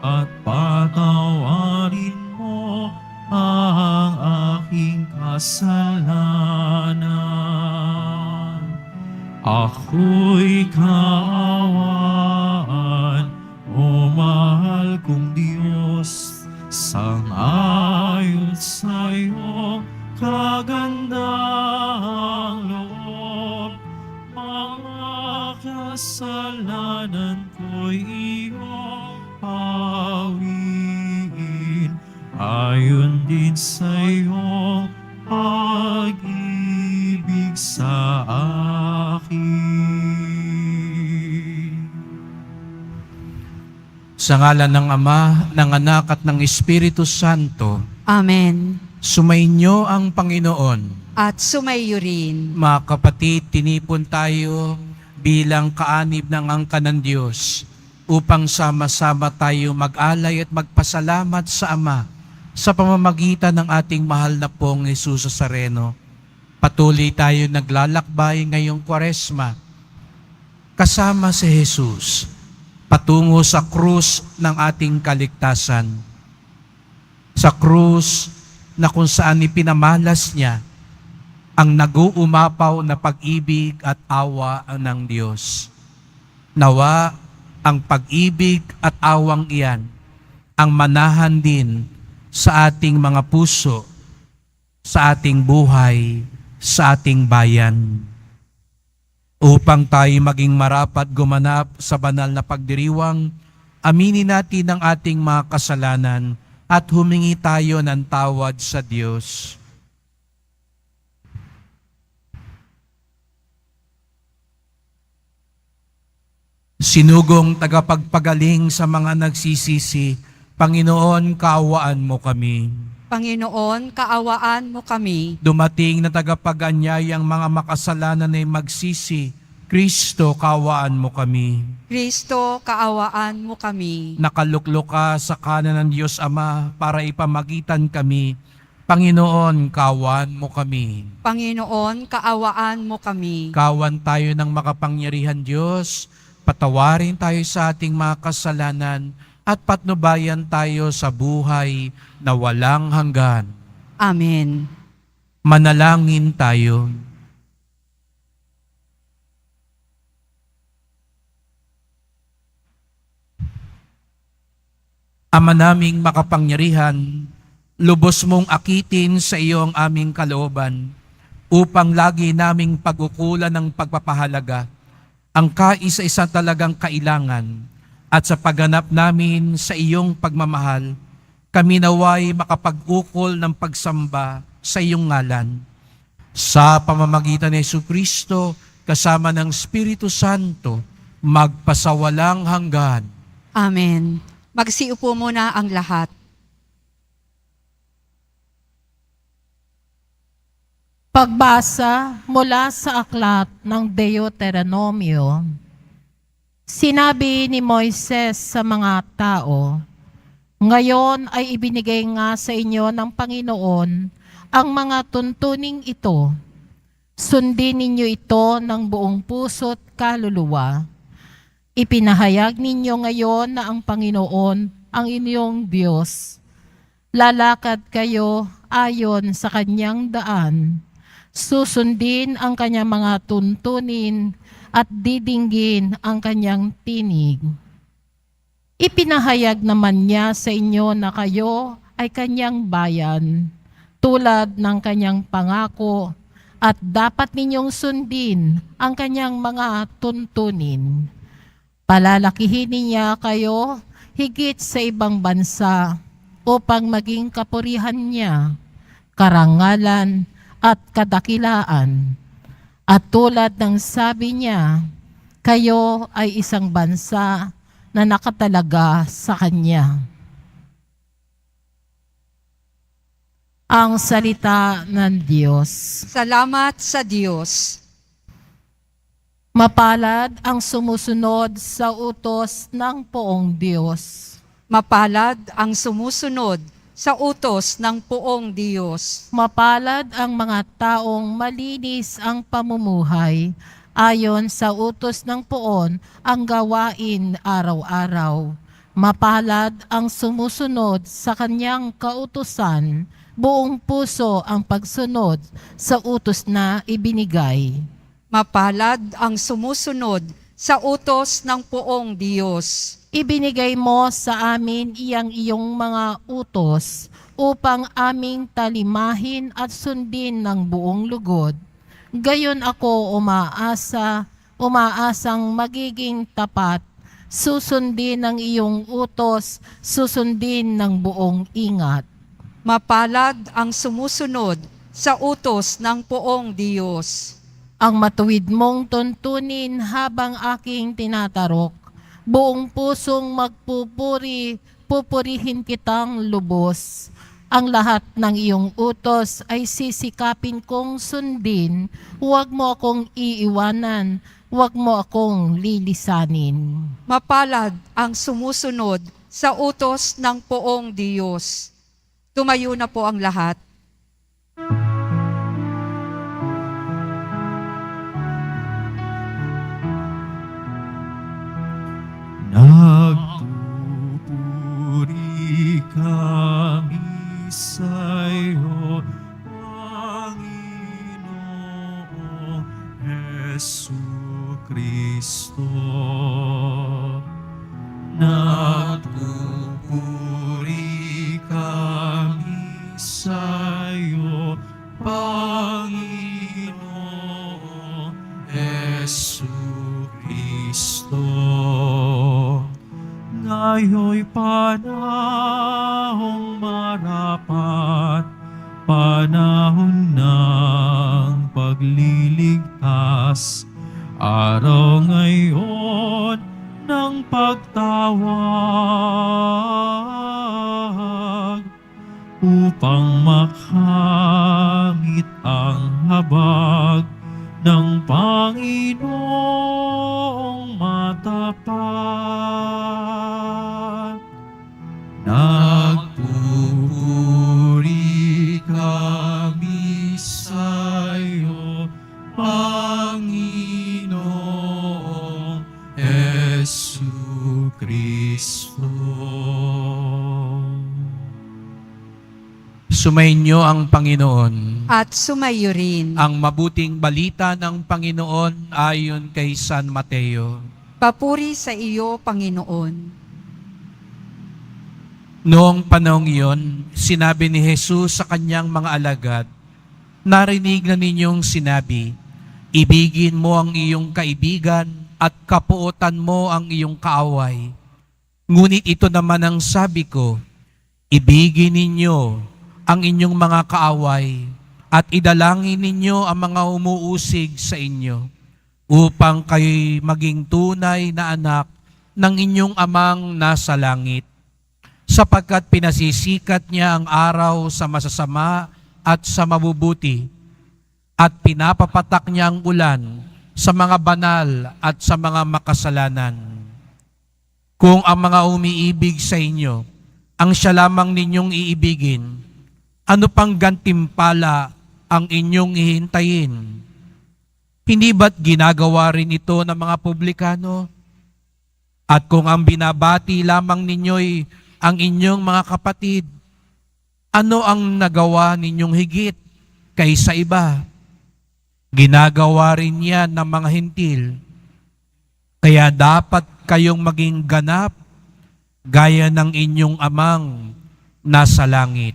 at patawarin mo ang aking kasalanan. Ako'y kaawaan, o mahal kong Diyos, sang-ayon sa'yo kagandahang loob. Mga kasalanan ko'y iyong pawiin, ayon din sa iyong pag-ibig sa akin. Sa ngalan ng Ama, ng Anak at ng Espiritu Santo, Amen. sumainyo ang Panginoon. At sumayo rin. Mga kapatid, tinipon tayo bilang kaanib ng angka ng Diyos upang sama-sama tayo mag-alay at magpasalamat sa Ama sa pamamagitan ng ating mahal na pong Jesus Nazareno. Patuloy tayo naglalakbay ngayong Kwaresma kasama si Jesus patungo sa krus ng ating kaligtasan. Sa krus na kung saan ipinamalas niya ang nag-uumapaw na pag-ibig at awa ng Diyos. Nawa ang pag-ibig at awang iyan ang manahan din sa ating mga puso, sa ating buhay, sa ating bayan. Upang tayo maging marapat gumanap sa banal na pagdiriwang, aminin natin ang ating mga kasalanan at humingi tayo ng tawad sa Diyos. Sinugong tagapagpagaling sa mga nagsisisi, Panginoon, kaawaan mo kami. Panginoon, kaawaan mo kami. Dumating na tagapag-anyayang mga makasalanan ay magsisi, Kristo, kaawaan mo kami. Kristo, kaawaan mo kami. Nakaluklok ka sa kanan ng Diyos Ama para ipamagitan kami. Panginoon, kaawaan mo kami. Panginoon, kaawaan mo kami. Kawan tayo ng makapangyarihan Diyos, patawarin tayo sa ating mga kasalanan at patnubayan tayo sa buhay na walang hanggan. Amen. Manalangin tayo. Ama naming makapangyarihan, lubos mong akitin sa iyo ang aming kalooban upang lagi naming pag-ukulan ng pagpapahalaga ang kaisa-isa talagang kailangan at sa pagganap namin sa iyong pagmamahal, kami naway makapag-ukol ng pagsamba sa iyong ngalan. Sa pamamagitan ni Jesucristo, kasama ng Espiritu Santo, magpasawalang hanggan. Amen. Magsiupo muna ang lahat. Pagbasa mula sa aklat ng Deuteronomio. Sinabi ni Moises sa mga tao, "Ngayon ay ibinigay nga sa inyo ng Panginoon ang mga tuntuning ito. Sundin ninyo ito ng buong puso't kaluluwa. Ipinahayag ninyo ngayon na ang Panginoon ang inyong Diyos. Lalakad kayo ayon sa kanyang daan. Susundin ang kanyang mga tuntunin at didinggin ang kanyang tinig. Ipinahayag naman niya sa inyo na kayo ay kanyang bayan, tulad ng kanyang pangako, at dapat ninyong sundin ang kanyang mga tuntunin. Palalakihin niya kayo higit sa ibang bansa upang maging kapurihan niya, karangalan at kadakilaan. At tulad ng sabi niya, kayo ay isang bansa na nakatalaga sa kanya." Ang salita ng Diyos. Salamat sa Diyos. Mapalad ang sumusunod sa utos ng poong Diyos. Mapalad ang sumusunod sa utos ng poong Diyos. Mapalad ang mga taong malinis ang pamumuhay, ayon sa utos ng poon ang gawain araw-araw. Mapalad ang sumusunod sa kanyang kautusan, buong puso ang pagsunod sa utos na ibinigay. Mapalad ang sumusunod sa utos ng poong Diyos. Ibinigay mo sa amin iyong mga utos upang aming talimahin at sundin ng buong lugod. Gayon ako umaasang magiging tapat, susundin ng iyong utos, susundin ng buong ingat. Mapalad ang sumusunod sa utos ng poong Diyos. Ang matuwid mong tuntunin habang aking tinatarok, buong pusong pupurihin kitang lubos. Ang lahat ng iyong utos ay sisikapin kong sundin, huwag mo akong iiwanan, huwag mo akong lilisanin. Mapalad ang sumusunod sa utos ng poong Diyos. Tumayo na po ang lahat. Nagpupuri kami sa'yo, Panginoong Jesucristo. Nagpupuri kami sa'yo, Panginoong Jesucristo. Ngayon'y panahong marapat, panahon ng pagliligtas, araw ngayon ng pagtawag, upang makamit ang habag ng Panginoong matapat. Nagpupuri kami sa'yo, Panginoong Jesucristo. Sumainyo ang Panginoon. At sumayo rin. Ang mabuting balita ng Panginoon ayon kay San Mateo. Papuri sa iyo, Panginoon. Noong panahong iyon, sinabi ni Jesus sa kanyang mga alagad, narinig na ninyong sinabi, ibigin mo ang iyong kaibigan at kapuotan mo ang iyong kaaway. Ngunit ito naman ang sabi ko, ibigin ninyo ang inyong mga kaaway at idalangin ninyo ang mga umuusig sa inyo upang kayo'y maging tunay na anak ng inyong amang nasa langit. Sapagkat pinasisikat niya ang araw sa masasama at sa mabubuti, at pinapapatak niya ang ulan sa mga banal at sa mga makasalanan. Kung ang mga umiibig sa inyo, ang siya lamang ninyong iibigin, ano pang gantimpala ang inyong ihintayin? Hindi ba't ginagawa rin ito ng mga publikano? At kung ang binabati lamang ninyo'y ang inyong mga kapatid, ano ang nagawa ninyong higit kaysa iba? Ginagawa rin yan ng mga hintil. Kaya dapat kayong maging ganap gaya ng inyong amang nasa langit.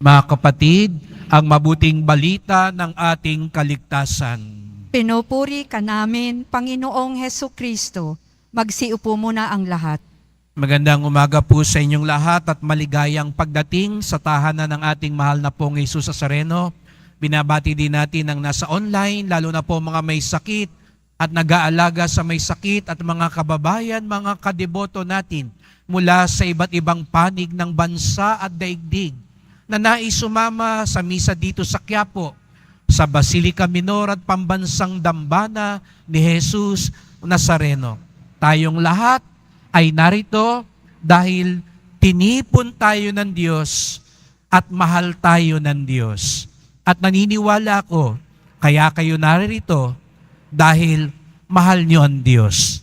Mga kapatid, ang mabuting balita ng ating kaligtasan. Pinupuri ka namin, Panginoong Hesukristo. Magsiupo muna ang lahat. Magandang umaga po sa inyong lahat at maligayang pagdating sa tahanan ng ating mahal na pong Jesus Nazareno. Binabati din natin ang nasa online, lalo na po mga may sakit at nag-aalaga sa may sakit at mga kababayan, mga kadeboto natin mula sa iba't ibang panig ng bansa at daigdig na nais sumama sa misa dito sa Quiapo, sa Basilica Minor at Pambansang Dambana ni Jesus Nazareno. Tayong lahat ay narito dahil tinipon tayo ng Diyos at mahal tayo ng Diyos. At naniniwala ko, kaya kayo naririto dahil mahal niyo ang Diyos.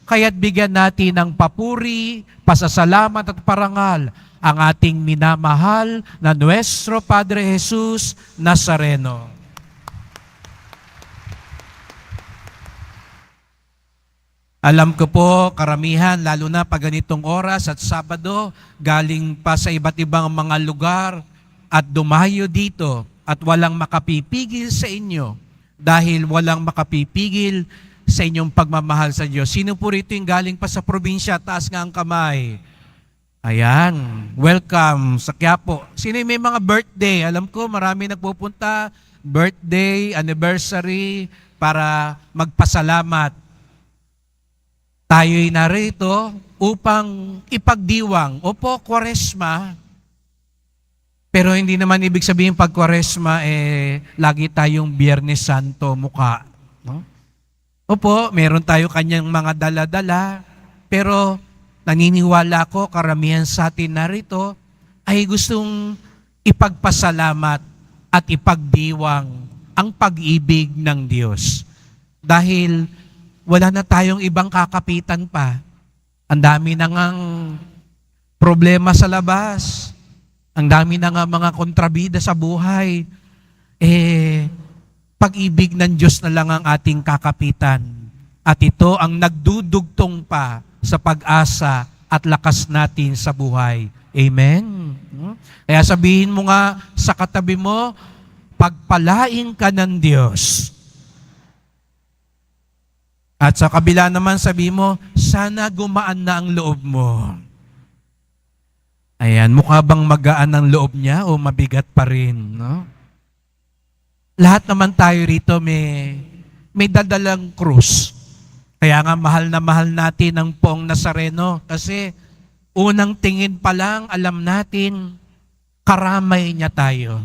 Kaya't bigyan natin ng papuri, pasasalamat at parangal ang ating minamahal na Nuestro Padre Jesus Nazareno. Alam ko po, karamihan, lalo na pag ganitong oras at Sabado, galing pa sa iba't ibang mga lugar at dumayo dito at walang makapipigil sa inyo dahil walang makapipigil sa inyong pagmamahal sa Diyos. Sino po rito yung galing pa sa probinsya? Taas nga ang kamay. Ayan, welcome sa Quiapo. Sino yung may mga birthday? Alam ko, marami nagpupunta, birthday, anniversary, para magpasalamat. Tayo'y narito upang ipagdiwang. Opo, Kwaresma. Pero hindi naman ibig sabihin pag Kwaresma, lagi tayong Biyernes Santo mukha. No? Opo, meron tayo kanyang mga dala-dala. Pero naniniwala ko, karamihan sa atin narito ay gustong ipagpasalamat at ipagdiwang ang pag-ibig ng Diyos. Dahil wala na tayong ibang kakapitan pa. Ang dami na ngang problema sa labas. Ang dami na nga mga kontrabida sa buhay. Pag-ibig ng Diyos na lang ang ating kakapitan. At ito ang nagdudugtong pa sa pag-asa at lakas natin sa buhay. Amen? Kaya sabihin mo nga sa katabi mo, pagpalain ka ng Diyos. At sa kabila naman sabi mo, sana gumaan na ang loob mo. Ayan, mukha bang magaan ang loob niya o mabigat pa rin? No? Lahat naman tayo rito may dadalang krus. Kaya nga mahal natin ang Poong Nazareno kasi unang tingin pa lang alam natin karamay niya tayo.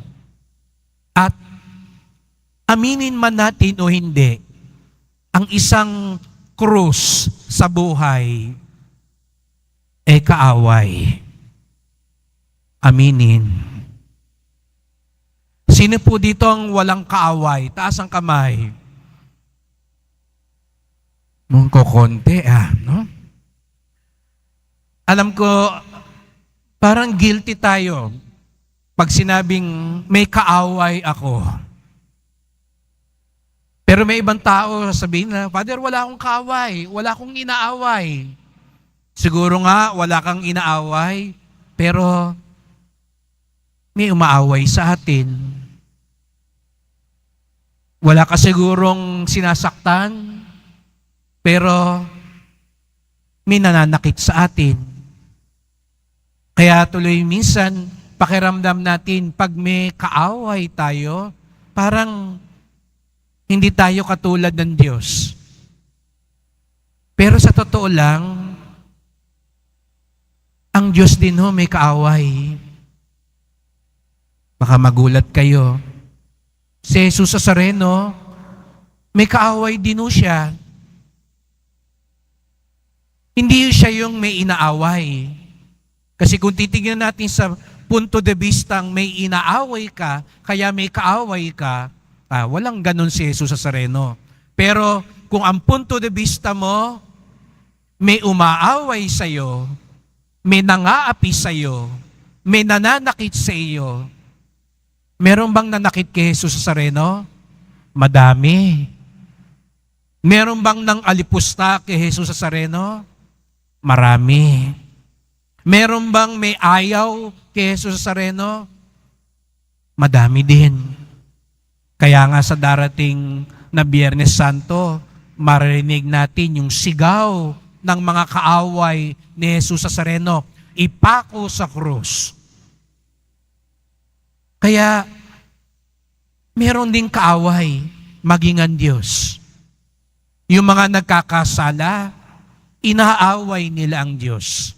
At aminin man natin o hindi, ang isang krus sa buhay kaaway. Aminin. Sino po dito ang walang kaaway? Taas ang kamay. Mungko konti no? Alam ko, parang guilty tayo pag sinabing may kaaway ako. Pero may ibang tao sabihin na, Father, wala akong kaaway, wala akong inaaway. Siguro nga, wala kang inaaway, pero may umaaway sa atin. Wala ka sigurong sinasaktan, pero may nananakit sa atin. Kaya tuloy minsan, pakiramdam natin, pag may kaaway tayo, parang hindi tayo katulad ng Diyos. Pero sa totoo lang, ang Diyos din may kaaway. Baka magulat kayo. Si Jesus Nazareno, may kaaway din siya. Hindi siya yung may inaaway. Kasi kung titignan natin sa punto de vista may inaaway ka, kaya may kaaway ka, walang ganun si Jesus Nazareno. Pero kung ang punto de vista mo, may umaaway sa iyo, may nangaapi sa iyo, may nananakit sa iyo, meron bang nanakit kay Jesus Nazareno? Madami. Meron bang nang alipusta kay Jesus Nazareno? Marami. Meron bang may ayaw kay Jesus Nazareno? Madami din. Kaya nga sa darating na Biyernes Santo, maririnig natin yung sigaw ng mga kaaway ni Jesus Nazareno, ipako sa krus. Kaya, meron ding kaaway, maging ang Diyos. Yung mga nagkakasala, inaaway nila ang Diyos.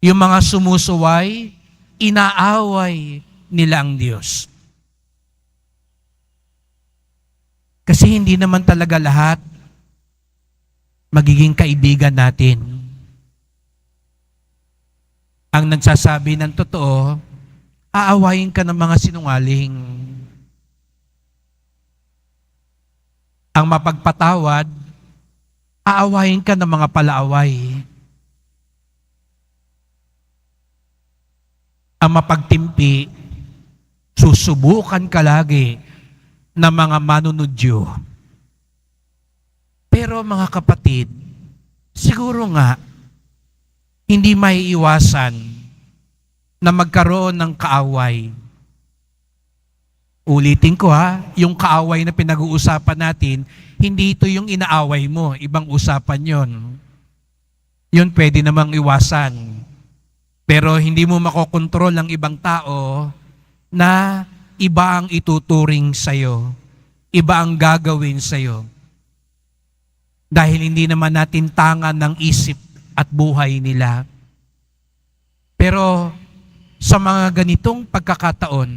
Yung mga sumusuway, inaaway nila ang Diyos. Kasi hindi naman talaga lahat magiging kaibigan natin. ang nagsasabi ng totoo, aawayin ka ng mga sinungaling. Ang mapagpatawad, aawayin ka ng mga palaaway. Ang mapagtimpi, susubukan ka lagi ng mga manunudyo. Pero mga kapatid, siguro nga, hindi maiiwasan na magkaroon ng kaaway. Ulitin ko yung kaaway na pinag-uusapan natin, hindi ito yung inaaway mo, ibang usapan yon. Yun pwede namang iwasan. Pero hindi mo makokontrol ang ibang tao na iba ang ituturing sa'yo, iba ang gagawin sa'yo. Dahil hindi naman natin tangan ng isip at buhay nila. Pero sa mga ganitong pagkakataon,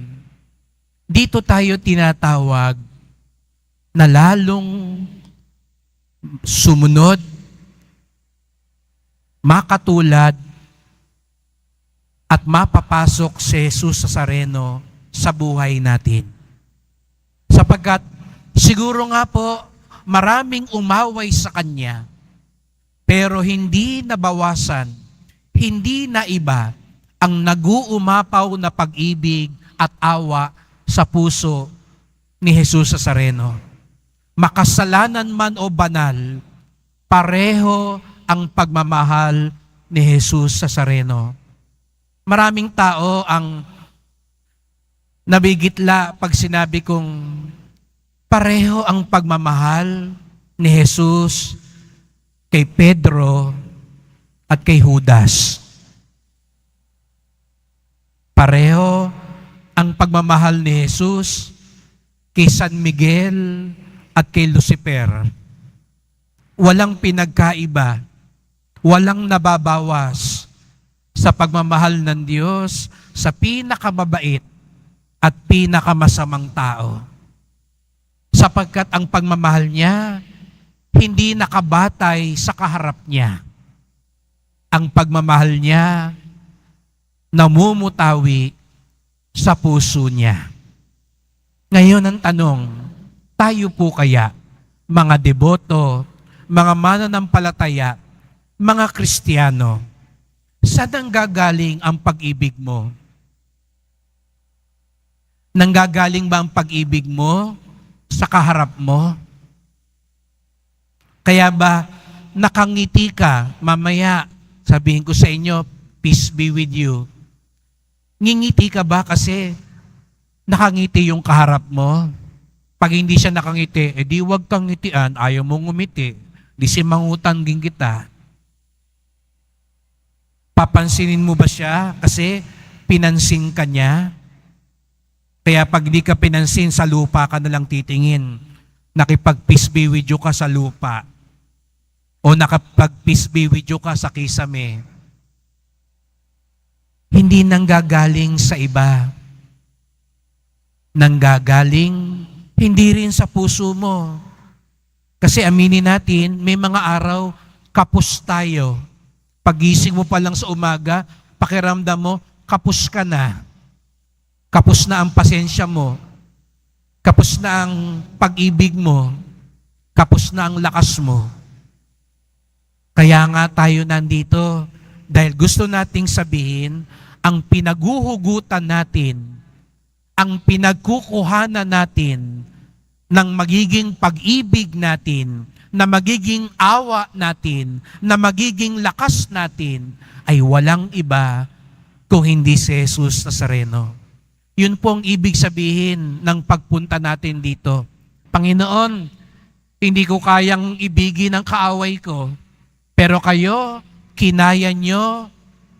dito tayo tinatawag na lalong sumunod, makatulad, at mapapasok si Jesus Nazareno sa buhay natin. Sapagkat siguro nga po maraming umaway sa Kanya, pero hindi nabawasan, hindi naiba ang nag-uumapaw na pag-ibig at awa sa puso ni Jesus Nazareno. Makasalanan man o banal, pareho ang pagmamahal ni Jesus Nazareno. Maraming tao ang nabigitla pag sinabi kong pareho ang pagmamahal ni Jesus kay Pedro at kay Judas. Pareho ang pagmamahal ni Jesus kay San Miguel at kay Lucifer. Walang pinagkaiba, walang nababawas sa pagmamahal ng Diyos sa pinakamabait at pinakamasamang tao. Sapagkat ang pagmamahal niya hindi nakabatay sa kaharap niya. Ang pagmamahal niya namumutawi sa puso niya. Ngayon ang tanong, tayo po kaya, mga deboto, mga mananampalataya, mga Kristiyano, saan nanggagaling ang pag-ibig mo? Nanggagaling ba ang pag-ibig mo sa kaharap mo? Kaya ba nakangiti ka, mamaya sabihin ko sa inyo, peace be with you. Ngingiti ka ba kasi nakangiti yung kaharap mo? Pag hindi siya nakangiti, di wag kang ngitian, ayaw mong ngumiti, di simangutangging kita. Papansinin mo ba siya kasi pinansin ka niya? Kaya pag di ka pinansin, sa lupa ka na lang titingin. Nakipag-peace be with you ka sa lupa. O nakapag-peace be with you ka sa kisame. Hindi nanggagaling sa iba. Nanggagaling hindi rin sa puso mo. Kasi aminin natin, may mga araw kapos tayo. Pagising mo pa lang sa umaga, pakiramdam mo, kapos ka na. Kapos na ang pasensya mo. Kapos na ang pag-ibig mo. Kapos na ang lakas mo. Kaya nga tayo nandito dahil gusto nating sabihin ang pinaguhugutan natin, ang pinagkukuhanan natin ng magiging pag-ibig natin, na magiging awa natin, na magiging lakas natin, ay walang iba kung hindi si Jesus Nazareno. Yun po ang ibig sabihin ng pagpunta natin dito. Panginoon, hindi ko kayang ibigin ang kaaway ko, pero kayo, kinaya nyo,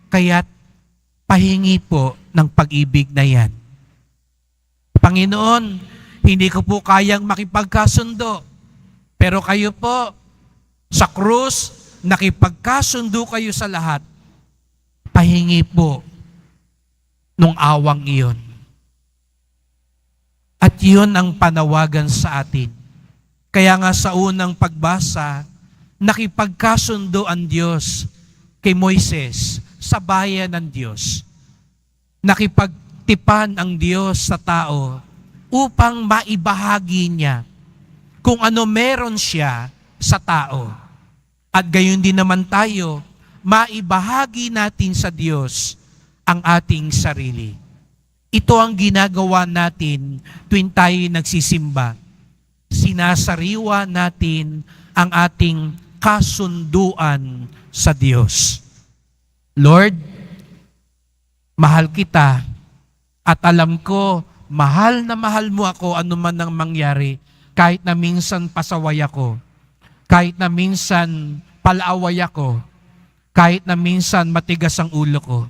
kaya't pahingi po ng pag-ibig na yan. Panginoon, hindi ko po kayang makipagkasundo, pero kayo po, sa krus, nakipagkasundo kayo sa lahat. Pahingi po nung awang iyon. At yun ang panawagan sa atin. Kaya nga sa unang pagbasa, nakipagkasundo ang Diyos kay Moises sa bayan ng Diyos. Nakipagtipan ang Diyos sa tao upang maibahagi niya kung ano meron siya sa tao. At gayon din naman tayo, maibahagi natin sa Diyos ang ating sarili. Ito ang ginagawa natin tuwing tayo nagsisimba. Sinasariwa natin ang ating kasunduan sa Diyos. Lord, mahal kita at alam ko, mahal na mahal mo ako anuman ang mangyari, kahit na minsan pasaway ako, kahit na minsan palaaway ako, kahit na minsan matigas ang ulo ko.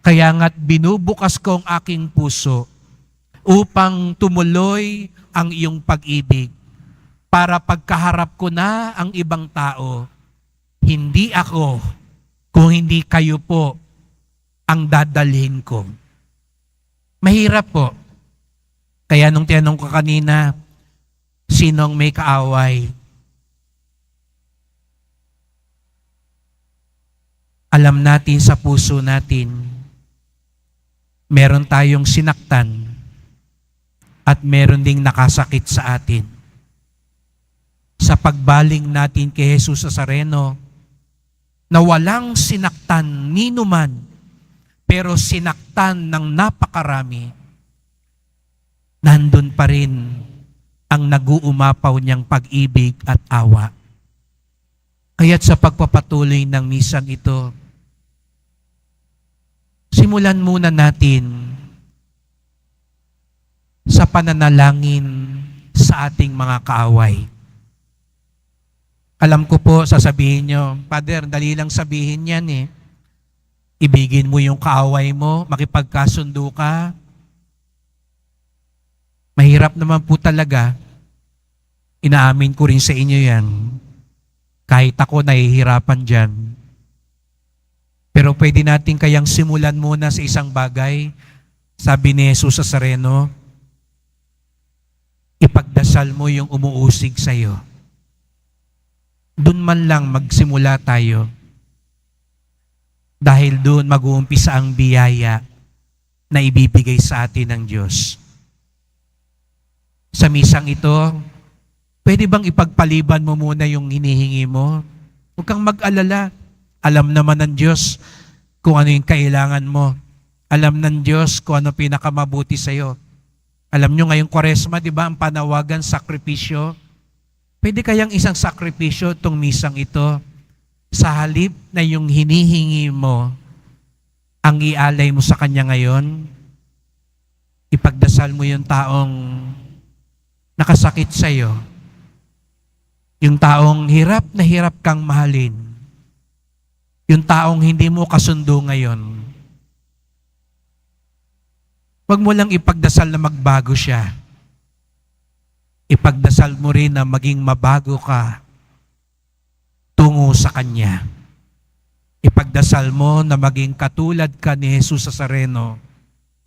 Kaya nga't binubukas ko ang aking puso upang tumuloy ang iyong pag-ibig para pagkaharap ko na ang ibang tao, hindi ako, kung hindi kayo po ang dadalhin ko. Mahirap po. Kaya nung tinanong ko kanina, sinong may kaaway? Alam natin sa puso natin, meron tayong sinaktan at meron ding nakasakit sa atin. Sa pagbaling natin kay Jesus Nazareno, na walang sinaktan ninuman, pero sinaktan ng napakarami, nandun pa rin ang nag-uumapaw niyang pag-ibig at awa. Kaya't sa pagpapatuloy ng misang ito, simulan muna natin sa pananalangin sa ating mga kaaway. Alam ko po, sasabihin nyo, Father, dali lang sabihin yan eh. Ibigin mo yung kaaway mo, makipagkasundo ka. Mahirap naman po talaga. Inaamin ko rin sa inyo yan. Kahit ako nahihirapan dyan. Pero pwede natin kayang simulan muna sa isang bagay. Sabi ni Jesus Nazareno, ipagdasal mo yung umuusig sa'yo. Doon man lang magsimula tayo. Dahil doon mag-uumpisa ang biyaya na ibibigay sa atin ng Diyos. Sa misang ito, pwede bang ipagpaliban mo muna yung hinihingi mo? Huwag kang mag-alala. Alam naman ng Diyos kung ano yung kailangan mo. Alam ng Diyos kung ano pinakamabuti sa'yo. Alam nyo ngayong Kwaresma, di ba, ang panawagan, sakripisyo. Pwede kayang isang sakripisyo itong misang ito. Sa halip na yung hinihingi mo, ang ialay mo sa Kanya ngayon, ipagdasal mo yung taong nakasakit sa'yo. Yung taong hirap na hirap kang mahalin. Yung taong hindi mo kasundo ngayon. Huwag mo lang ipagdasal na magbago siya. Ipagdasal mo rin na maging mabago ka tungo sa Kanya. Ipagdasal mo na maging katulad ka ni Jesus Nazareno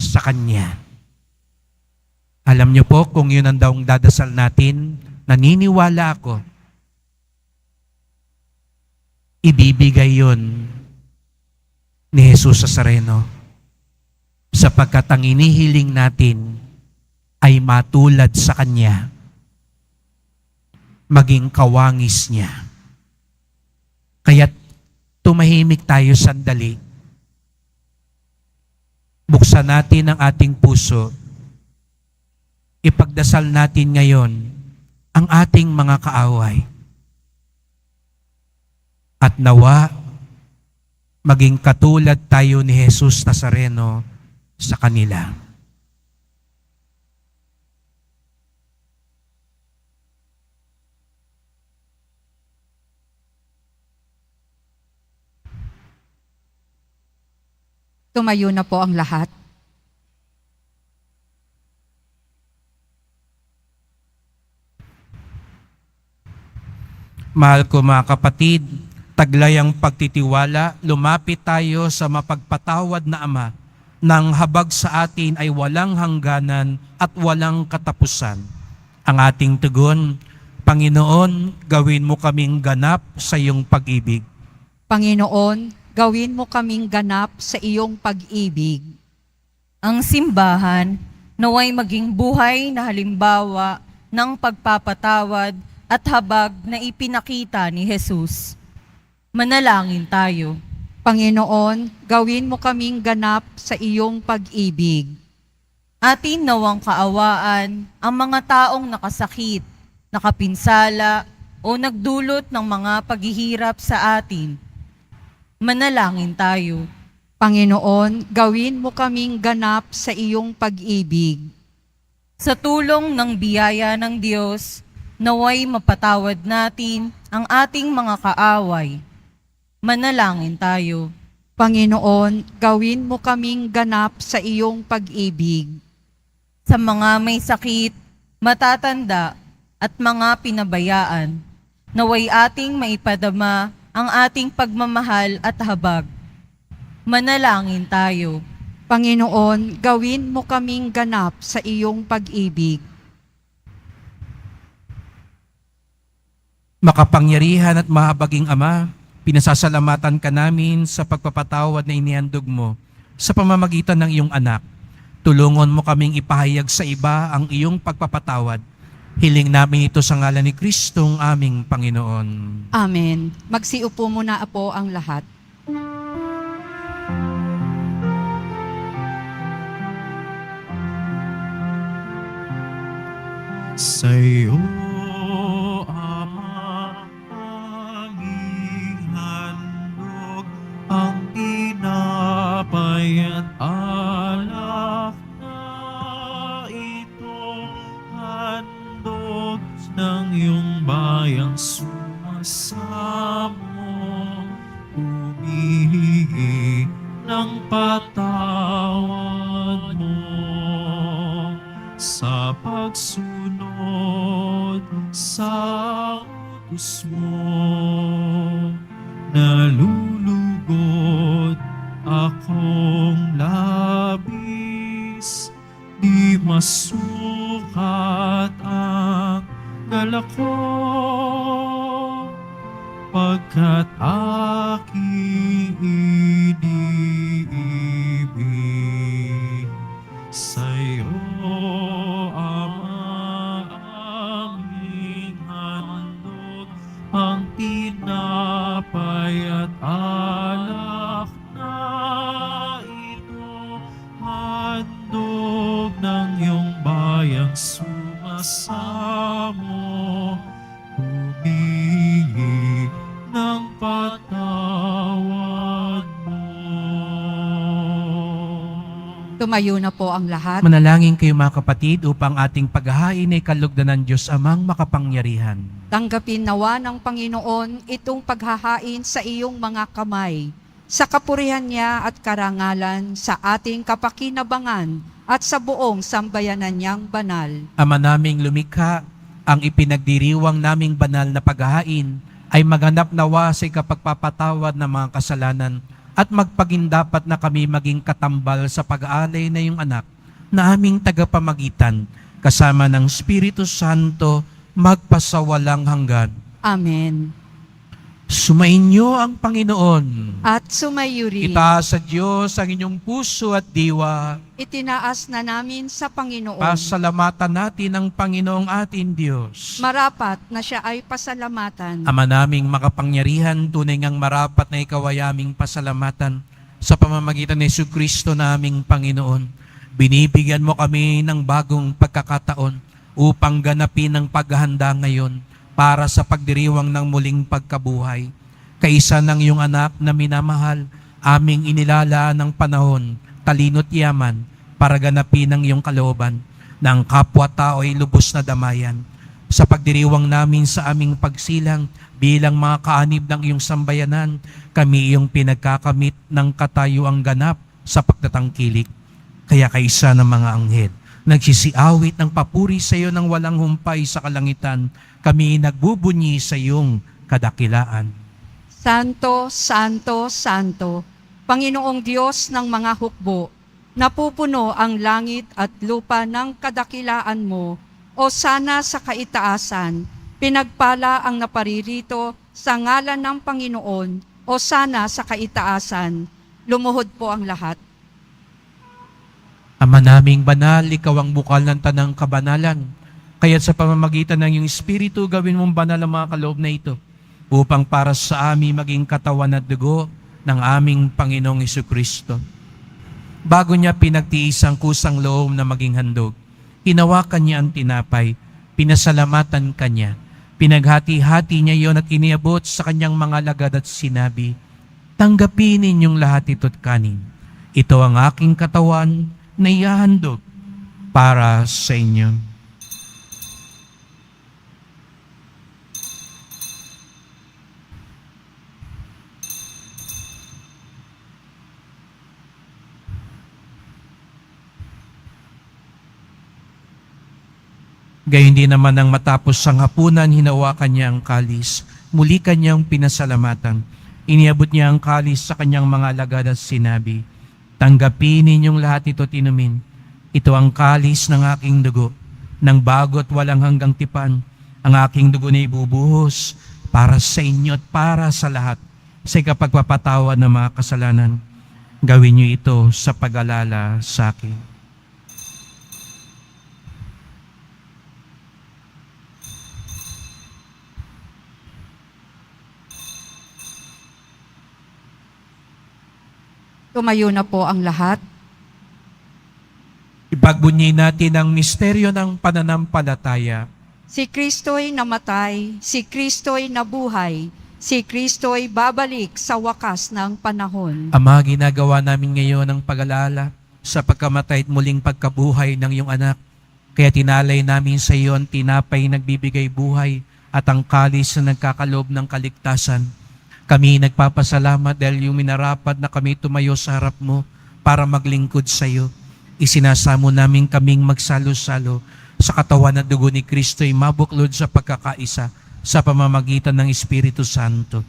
sa Kanya. Alam niyo po, kung yun ang daong dadasal natin, naniniwala ako, ibibigay yun ni Jesus Nazareno sapagkat ang inihiling natin ay matulad sa Kanya, maging kawangis niya. Kaya't tumahimik tayo sandali. Buksan natin ang ating puso. Ipagdasal natin ngayon ang ating mga kaaway. At nawa, maging katulad tayo ni Jesus Nazareno sa kanila. Tumayo na po ang lahat. Mahal ko mga kapatid, taglay ang pagtitiwala, lumapit tayo sa mapagpatawad na Ama, nang habag sa atin ay walang hangganan at walang katapusan. Ang ating tugon, Panginoon, gawin mo kaming ganap sa iyong pag-ibig. Panginoon, gawin mo kaming ganap sa iyong pag-ibig. Ang simbahan naway maging buhay na halimbawa ng pagpapatawad at habag na ipinakita ni Jesus. Manalangin tayo. Panginoon, gawin mo kaming ganap sa iyong pag-ibig. Atin nawang kaawaan ang mga taong nakasakit, nakapinsala o nagdulot ng mga paghihirap sa atin. Manalangin tayo. Panginoon, gawin mo kaming ganap sa iyong pag-ibig. Sa tulong ng biyaya ng Diyos, naway mapatawad natin ang ating mga kaaway. Manalangin tayo. Panginoon, gawin mo kaming ganap sa iyong pag-ibig. Sa mga may sakit, matatanda at mga pinabayaan, naway ating maipadama ang ating pagmamahal at habag. Manalangin tayo. Panginoon, gawin mo kaming ganap sa iyong pag-ibig. Makapangyarihan at mahabaging Ama, pinasasalamatan ka namin sa pagpapatawad na inihandog mo sa pamamagitan ng iyong anak. Tulungan mo kaming ipahayag sa iba ang iyong pagpapatawad. Hiling namin ito sa ngalan ni Kristong aming Panginoon. Amen. Magsiupo muna po ang lahat. Sa iyo, Ama, aming handog ang tinapay at alak na ito, handog ng iyong bayang sumasamo, humihingi ng patawad mo sa pagsunod sa utos mo. Nalulugod akong labis, di masukat ang dala ko, pagkat aking iniibig. Sa'yo, Ama, aming handog ang tinapay at alak na ito, handog ng iyong bayang sumasamo, humingi ng patawad mo. Tumayo na po ang lahat. Manalangin kayo mga kapatid upang ating paghahain ay kalugdan ng Diyos Amang makapangyarihan. Tanggapin nawa ng Panginoon itong paghahain sa iyong mga kamay, sa kapurihan niya at karangalan, sa ating kapakinabangan at sa buong sambayanan niyang banal. Ama naming lumikha, ang ipinagdiriwang naming banal na paghahain ay maganap nawa sa ikapagpapatawad ng mga kasalanan at magpagindapat na kami maging katambal sa pag-aalay na iyong anak na aming tagapamagitan kasama ng Espiritu Santo magpasawalang hanggan. Amen. Sumainyo ang Panginoon. At sumayo rin. Itaas sa Diyos ang inyong puso at diwa. Itinaas na namin sa Panginoon. Pasalamatan natin ang Panginoong ating Diyos. Marapat na siya ay pasalamatan. Ama naming makapangyarihan, tunay ngang marapat na ikaw ay aming pasalamatan sa pamamagitan ni Jesucristo na aming Panginoon. Binibigyan mo kami ng bagong pagkakataon upang ganapin ang paghahanda ngayon para sa pagdiriwang ng muling pagkabuhay. Kaisa ng iyong anak na minamahal, aming inilalaan ng panahon, talino't yaman, para ganapin ang iyong kalooban, na ang kapwa-tao ay lubos na damayan. Sa pagdiriwang namin sa aming pagsilang bilang mga kaanib ng iyong sambayanan, kami iyong pinagkakamit ng katayuang ganap sa pagtatangkilik. Kaya kaisa ng mga anghel, nagsisiawit ng papuri sa iyo ng walang humpay sa kalangitan, kami nagbubunyi sa iyong kadakilaan. Santo, Santo, Santo, Panginoong Diyos ng mga hukbo, napupuno ang langit at lupa ng kadakilaan mo, o sana sa kaitaasan, pinagpala ang naparirito sa ngalan ng Panginoon, o sana sa kaitaasan. Lumuhod po ang lahat. Ama naming banal, ikaw ang bukal ng tanang kabanalan. Kaya't sa pamamagitan ng iyong Espiritu, gawin mong banal ang mga kaloob na ito, upang para sa amin maging katawan at dugo ng aming Panginoong Hesukristo. Bago niya pinagtiis ang kusang loob na maging handog, hinawakan niya ang tinapay, pinasalamatan kanya, pinaghati-hati niya iyon at iniabot sa kanyang mga lagad at sinabi, "Tanggapin ninyong lahat ito't kanin. Ito ang aking katawan na ihahandog para sa inyo." Gayon din naman nang matapos ang hapunan, hinawakan niya ang kalis. Muli kanyang pinasalamatan. Iniabot niya ang kalis sa kanyang mga alagad at sinabi, "Tanggapin ninyong lahat ito't inumin. Ito ang kalis ng aking dugo, ng bago at walang hanggang tipan. Ang aking dugo na ibubuhos para sa inyo at para sa lahat sa ikapagpapatawad ng mga kasalanan. Gawin niyo ito sa pag-alala sa akin." Tumayo na po ang lahat. Ipagbunyi natin ang misteryo ng pananampalataya. Si Kristo'y namatay, si Kristo'y nabuhay, si Kristo'y babalik sa wakas ng panahon. Ama, ginagawa namin ngayon ang pag-alala sa pagkamatay at muling pagkabuhay ng iyong anak. Kaya tinalay namin sa iyo ang tinapay nagbibigay buhay at ang kalis na nagkakalob ng kaligtasan. Kami nagpapasalamat dahil yung minarapat na kami tumayo sa harap mo para maglingkod sa iyo. Isinasamo namin kaming magsalo-salo sa katawan at dugo ni Kristo ay mabuklod sa pagkakaisa sa pamamagitan ng Espiritu Santo.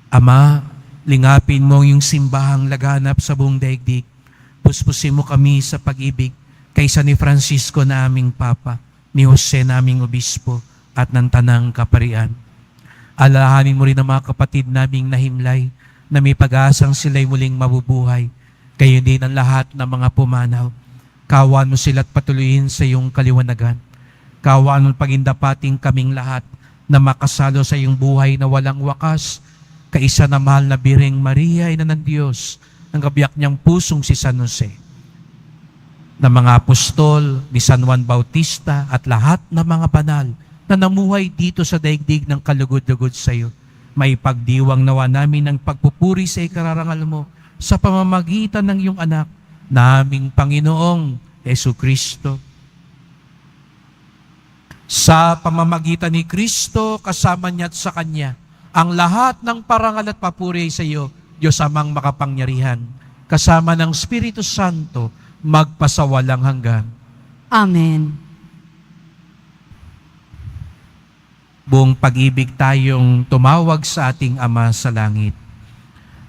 Ama, lingapin mo yung simbahang laganap sa buong daigdig. Puspusin mo kami sa pag-ibig kaysa ni Francisco na aming Papa, ni Jose na aming Obispo at ng Tanang Kaparian. Alalahanin mo rin ang mga kapatid naming nahimlay na may pag-asang sila'y muling mabubuhay. Gayon din ang lahat ng mga pumanaw. Kaawaan mo sila't patuloyin sa iyong kaliwanagan. Kaawaan mo pagindapating kaming lahat na makasalo sa iyong buhay na walang wakas. Kaisa na mahal na Birheng Maria, Ina ng Diyos, ang kabiyak niyang pusong si San Jose, na mga apostol, ni San Juan Bautista at lahat ng mga banal na namuhay dito sa daigdig ng kalugod-lugod sa iyo. May pagdiwang nawa namin ng pagpupuri sa ikararangal mo sa pamamagitan ng iyong anak, naming Panginoong Hesukristo. Sa pamamagitan ni Kristo, kasama niya at sa Kanya, ang lahat ng parangal at papuri sa iyo, Diyos Amang makapangyarihan, kasama ng Espiritu Santo, magpasawalang hanggan. Amen. Buong pag-ibig tayong tumawag sa ating Ama sa langit.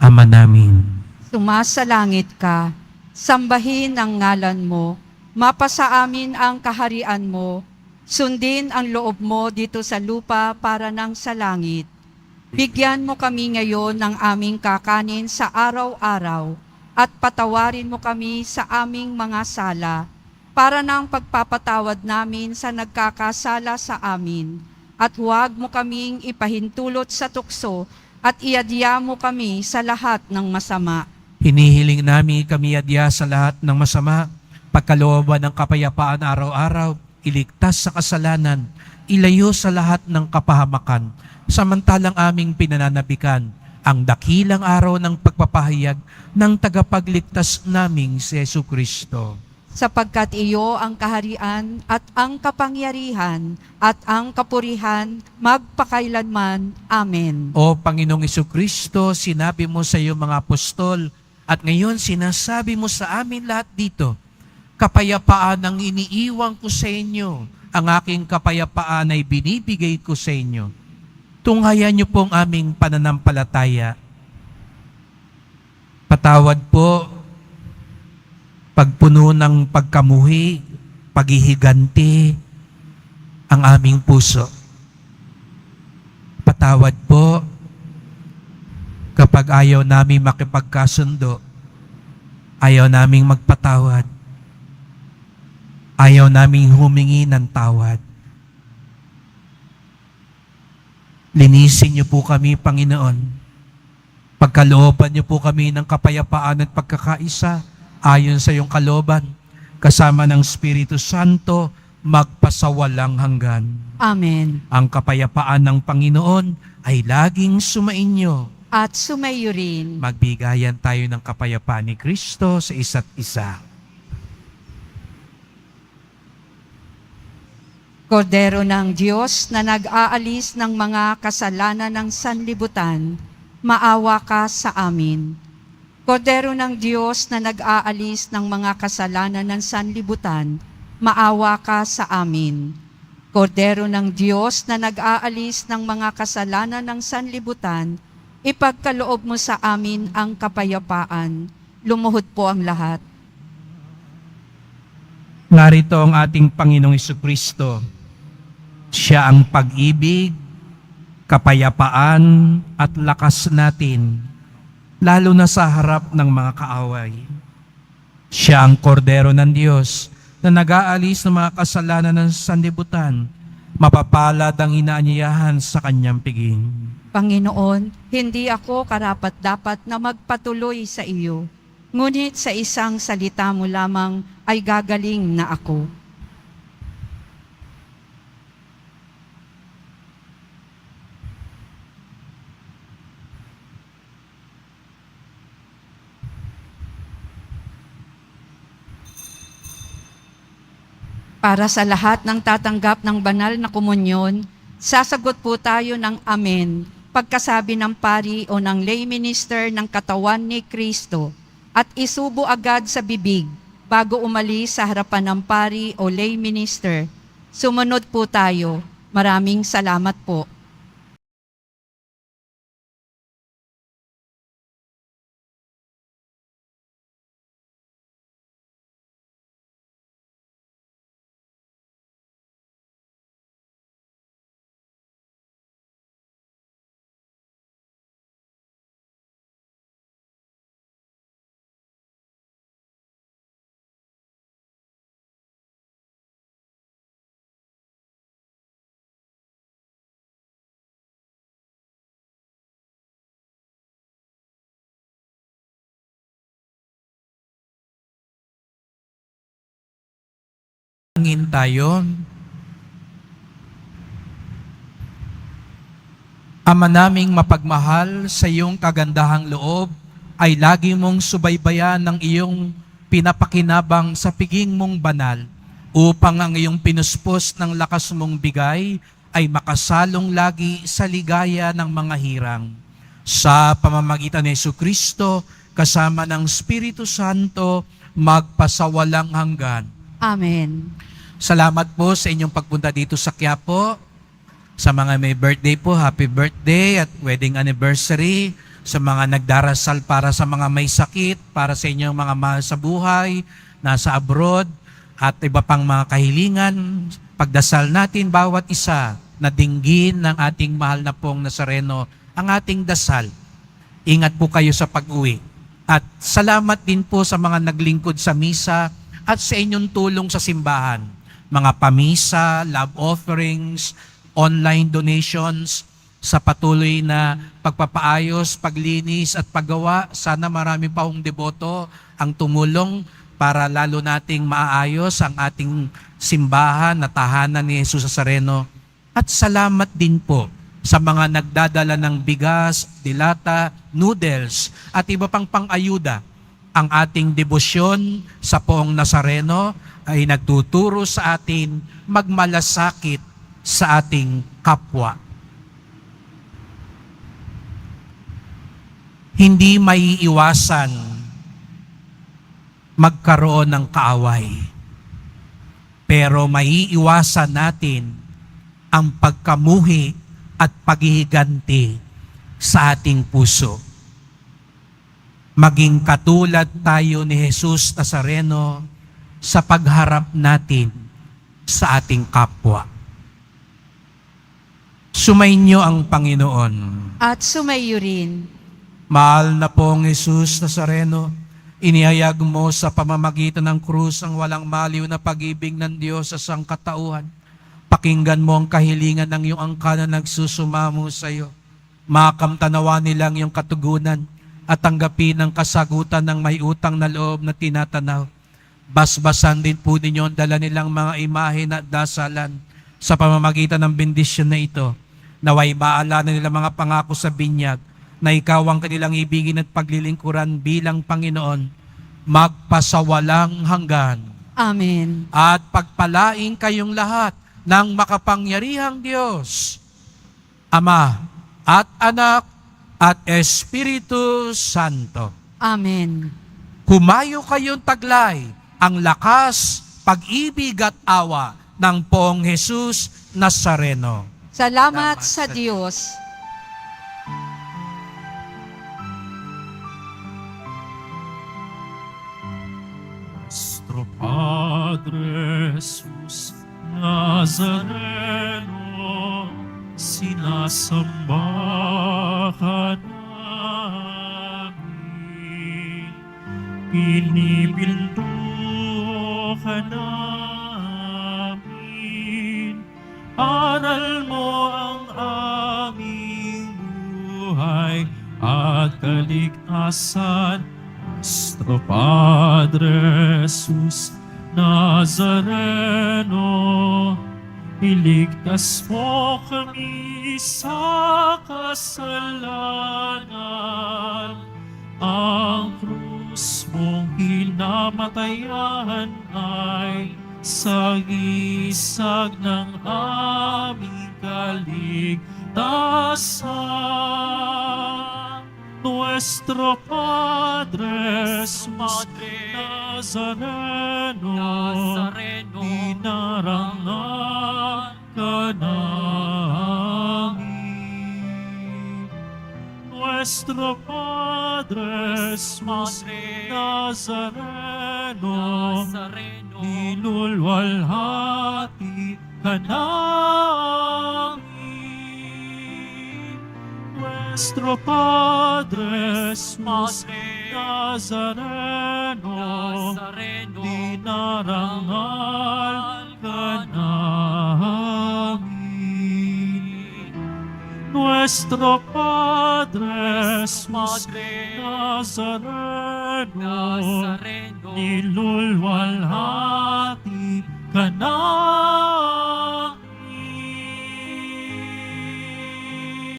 Ama namin, Sumasalangit ka, sambahin ang ngalan mo, mapasa amin ang kaharian mo, sundin ang loob mo dito sa lupa para nang sa langit. Bigyan mo kami ngayon ng aming kakanin sa araw-araw at patawarin mo kami sa aming mga sala para nang pagpapatawad namin sa nagkakasala sa amin. At huwag mo kaming ipahintulot sa tukso at iadya mo kami sa lahat ng masama. hinihiling namin kami adya sa lahat ng masama, pagkalooban ng kapayapaan araw-araw, iligtas sa kasalanan, ilayo sa lahat ng kapahamakan, samantalang aming pinananabikan ang dakilang araw ng pagpapahayag ng tagapagligtas naming si Hesukristo. Sapagkat iyo ang kaharian at ang kapangyarihan at ang kapurihan magpakailanman. Amen. O Panginoong Hesukristo, sinabi mo sa iyong mga apostol at ngayon sinasabi mo sa amin lahat dito, kapayapaan ang iniiwan ko sa inyo, ang aking kapayapaan ay binibigay ko sa inyo. Tunghayan niyo pong aming pananampalataya. Patawad po pagpuno ng pagkamuhi, paghihiganti ang aming puso. Patawad po kapag kapag ayaw namin makipagkasundo, ayaw naming magpatawad, ayaw naming humingi ng tawad. Linisin niyo po kami, Panginoon. Pagkalooban niyo po kami ng kapayapaan at pagkakaisa ayon sa iyong kalooban, kasama ng Espiritu Santo, magpasawalang hanggan. Amen. Ang kapayapaan ng Panginoon ay laging sumainyo. At sumayo rin. Magbigayan tayo ng kapayapaan ni Kristo sa isa't isa. Kordero ng Diyos na nag-aalis ng mga kasalanan ng sanlibutan, maawa ka sa amin. Kordero ng Diyos na nag-aalis ng mga kasalanan ng sanlibutan, maawa ka sa amin. Kordero ng Diyos na nag-aalis ng mga kasalanan ng sanlibutan, ipagkaloob mo sa amin ang kapayapaan. Lumuhod po ang lahat. Narito ang ating Panginoong Jesucristo. Siya ang pag-ibig, kapayapaan at lakas natin, lalo na sa harap ng mga kaaway. Siya ang kordero ng Diyos na nag-aalis ng mga kasalanan ng sanlibutan. Mapapalad ang inaanyayahan sa kanyang piging. Panginoon, hindi ako karapat-dapat na magpatuloy sa iyo. Ngunit sa isang salita mo lamang ay gagaling na ako. Para sa lahat ng tatanggap ng banal na komunyon, sasagot po tayo ng Amen pagkasabi ng pari o ng lay minister ng katawan ni Kristo at isubo agad sa bibig bago umalis sa harapan ng pari o lay minister. Sumunod po tayo. Maraming salamat po. Angin tayo. Ama naming mapagmahal, sa iyong kagandahang loob ay lagi mong subaybayan ng iyong pinapakinabang sa piging mong banal upang ang iyong pinuspos ng lakas mong bigay ay makasalong lagi sa ligaya ng mga hirang. Sa pamamagitan ni Jesucristo, kasama ng Espiritu Santo, magpasawalang hanggan. Amen. Salamat po sa inyong pagpunta dito sa Quiapo. Sa mga may birthday po, happy birthday at wedding anniversary. Sa mga nagdarasal para sa mga may sakit, para sa inyong mga mahal sa buhay, nasa abroad, at iba pang mga kahilingan. Pagdasal natin bawat isa na dinggin ng ating mahal na pong Nazareno ang ating dasal. Ingat po kayo sa pag-uwi. At salamat din po sa mga naglingkod sa misa at sa inyong tulong sa simbahan. Mga pamisa, love offerings, online donations, sa patuloy na pagpapaayos, paglinis at paggawa. Sana marami pa hong deboto ang tumulong para lalo nating maayos ang ating simbahan na tahanan ni Jesus Nazareno. At salamat din po sa mga nagdadala ng bigas, dilata, noodles at iba pang pang-ayuda. Ang ating debosyon sa Poong Nazareno ay nagtuturo sa atin magmalasakit sa ating kapwa. Hindi maiiwasan magkaroon ng kaaway. Pero maiiwasan natin ang pagkamuhi at paghihiganti sa ating puso. Maging katulad tayo ni Jesus Nazareno sa pagharap natin sa ating kapwa. Sumainyo ang Panginoon. At sumayo rin. Mahal na pong Jesus Nazareno, inihayag mo sa pamamagitan ng krus ang walang maliw na pag-ibig ng Diyos sa sangkatauhan. Pakinggan mo ang kahilingan ng iyong angkan na nagsusumamo sa iyo. Makamtanawa nilang iyong katugunan at tanggapin ang kasagutan ng may utang na loob na tinatanaw. Basbasan din po ninyo ang dala nilang mga imahe at dasalan sa pamamagitan ng bendisyon na ito. Naway maalala nila mga pangako sa binyag na ikaw ang kanilang ibigin at paglilingkuran bilang Panginoon, magpasawalang hanggan. Amen. At pagpalaing kayong lahat ng makapangyarihang Diyos, Ama at Anak at Espiritu Santo. Amen. Humayo kayong taglay ang lakas, pag-ibig at awa ng Poong Jesus Nazareno. Salamat sa Diyos. Nuestro Padre Jesus Nazareno, sinasamba ka namin. Pinipinto ka namin. Aral mo ang aming buhay at kaligtasan. Nuestro Padre Jesus Nazareno, iligtas mo kami sa kasalanan. Ang krus mong hinamatayan ay sagisag ng aming kaligtasan. Nuestro Padre Jesus Nazareno, dinarangan ka namin. Nuestro Padre Jesus Nazareno, nilulwalhati ka namin. Nuestro Padre Jesus Nazareno, dinarangal ka namin. Nuestro Padre Jesus Nazareno, nilulwalhati ka namin.